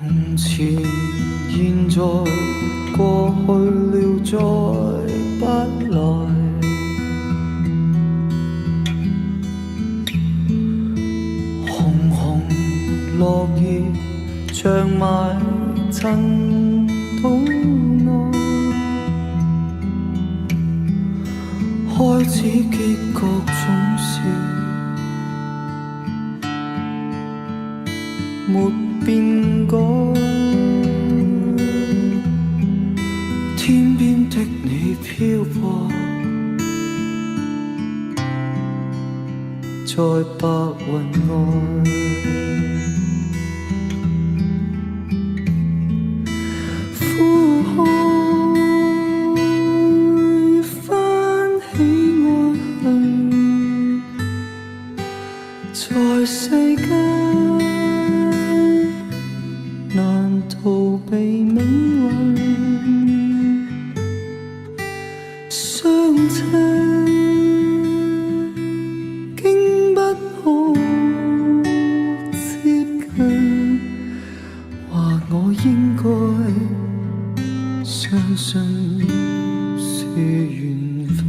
从前、现在、过去了，再不来。红红落叶长埋尘土内，开始结局总是没变改。天边的你漂泊在白云外，呼开翻起爱恨，在世间难逃避命运，相亲竟不可接近，或我应该相信是缘分。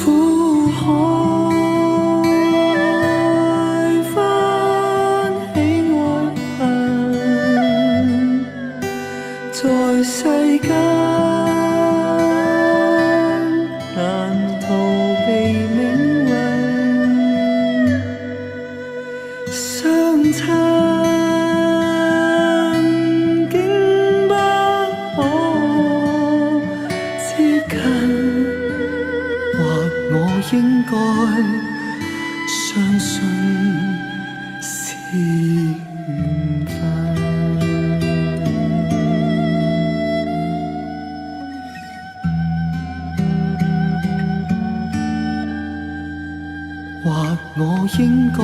苦海翻起爱恨，在世间难逃避命运，相亲竟不可接近。或我应该相信是缘分。或我应该